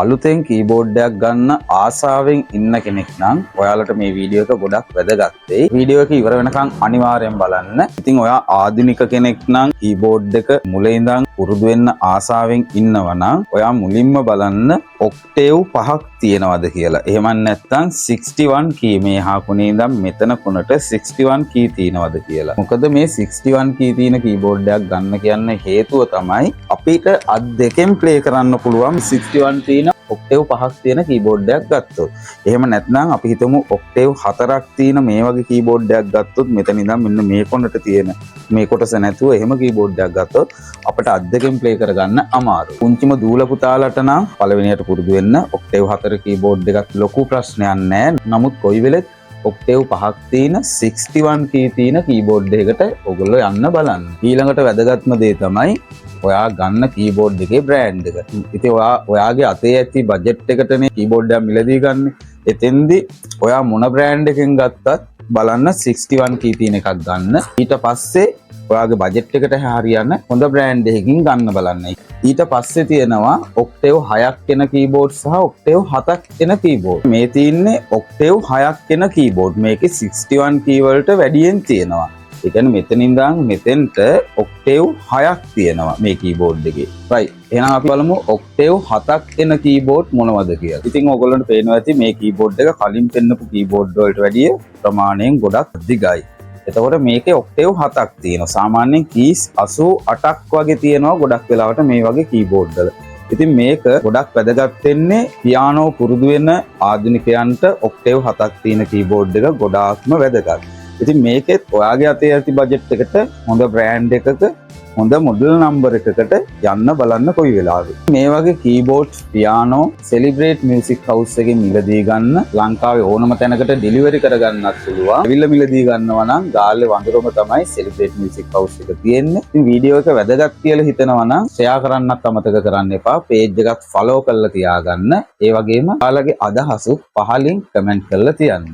අලුතෙන් කීබෝඩ් එකක් ගන්න ආසාවෙන් ඉන්න කෙනෙක් නම් ඔයාලට මේ වීඩියෝ එක ගොඩක් වැදගත් වෙයි. වීඩියෝ එක ඉවර වෙනකන් අනිවාර්යෙන් බලන්න. ඉතින් ඔයා ආධුනික කෙනෙක් නම් කීබෝඩ් එක මුලින් ඉඳන් පුරුදු වෙන්න ආසාවෙන් ඉන්නවා නම් ඔයා මුලින්ම බලන්න ඔක්ටේව් 5ක් තියෙනවද කියලා. එහෙම නැත්නම් 61 කී මේ හාකුනේ ඉඳන් මෙතන කොනට 61 කී තියෙනවද කියලා. මොකද මේ 61 කී තියෙන කීබෝඩ් එකක් ගන්න කියන්න හේතුව තමයි අපිට අත් දෙකෙන් ප්ලේ කරන්න පුළුවන් 61 තියෙන ඔක්ටේව් 5ක් තියෙන කීබෝඩ් එකක් ගත්තොත්. එහෙම නැත්නම් අපි හිතමු ඔක්ටේව් 4ක් තියෙන මේ වගේ කීබෝඩ් එකක් ගත්තොත් මෙතන ඉඳන් මෙන්න මේ කොනට තියෙන මේ කොටස නැතුව එහෙම කීබෝඩ් එකක් ගත්තොත් අපිට අත් දෙකෙන් ප්ලේ කරගන්න අමාරුයි. පුංචිම දූල පුතාලට නම් පළවෙනියට පුරුදු වෙන්න ඔක්ටේව් 4 කීබෝඩ් එකක් ලොකු ප්‍රශ්නයක් නැහැ. නමුත් කොයි වෙලෙත් ඔක්ටේව් 5ක් තියෙන 61 කී තියෙන කීබෝඩ් එකකට ඔයගොල්ලෝ යන්න බලන්න. ඊළඟට වැදගත්ම දේ තමයි ඔයා ගන්න කීබෝඩ් එකේ බ්‍රෑන්ඩ් එක. ඉතින් ඔයාගේ අතේ ඇති බජට් එකටනේ කීබෝඩ් එක මිලදී ගන්න. එතෙන්දී ඔයා මොන බ්‍රෑන්ඩ් එකෙන් ගත්තත් බලන්න 61 කී තියෙන එකක් ගන්න. ඊට පස්සේ ඔයාගේ බජට් එකට හරියන හොඳ බ්‍රෑන්ඩ් එකකින් ගන්න බලන්න. ඊට පස්සේ තියෙනවා ඔක්ටේව් 6ක් එන කීබෝඩ් සහ ඔක්ටේව් 7ක් එන කීබෝඩ්. මේ තියෙන්නේ ඔක්ටේව් 6ක් එන කීබෝඩ්. මේකේ 61 කී වලට වැඩියෙන් තියෙනවා. ඒ කියන්නේ මෙතන ඉඳන් මෙතෙන්ට ඔක්ටේව් 6ක් තියෙනවා මේ කීබෝඩ් එකේ. right. එහෙනම් අපි බලමු ඔක්ටේව් 7ක් එන කීබෝඩ් මොනවද කියලා. ඉතින් ඕගොල්ලන්ට පේනවා ඇති මේ කීබෝඩ් එක කලින් පෙන්නපු කීබෝඩ් වලට වැඩිය ප්‍රමාණයෙන් ගොඩක් දිගයි. එතකොට මේකේ ඔක්ටේව් 7ක් තියෙනවා. සාමාන්‍යයෙන් කීස් 88ක් වගේ තියෙනවා ගොඩක් වෙලාවට මේ වගේ කීබෝඩ් වල. ඉතින් මේක ගොඩක් වැදගත් වෙන්නේ පියානෝ පුරුදු වෙන ආධුනිකයන්ට ඔක්ටේව් 7ක් තියෙන කීබෝඩ් එක ගොඩාක්ම වැදගත්. ඉතින් මේකෙත් ඔයාගේ අතේ ඇති බජට් එකට හොඳ බ්‍රෑන්ඩ් එකක හොඳ මොඩල් නම්බර් එකකට යන්න බලන්න කොයි වෙලාවෙ. මේ වගේ කීබෝඩ්ස් පියානෝ සෙලිබ්‍රේට් මියුසික් හවුස් එකෙන් මිලදී ගන්න ලංකාවේ ඕනම තැනකට ඩෙලිවරි කරගන්නත් පුළුවන්. ඇවිල්ලා මිලදී ගන්නවා නම් ගාල්ලේ වඳුරම තමයි සෙලිබ්‍රේට් මියුසික් හවුස් එක තියෙන්නේ. ඉතින් වීඩියෝ එක වැදගත් කියලා හිතනවා නම් ෂෙයා කරන්නත් අමතක කරන්න එපා. පේජ් එකත් ෆලෝ කරලා තියාගන්න. ඒ වගේම ඔයාලගේ අදහසුත් පහලින් කමෙන්ට් කරලා තියන්න.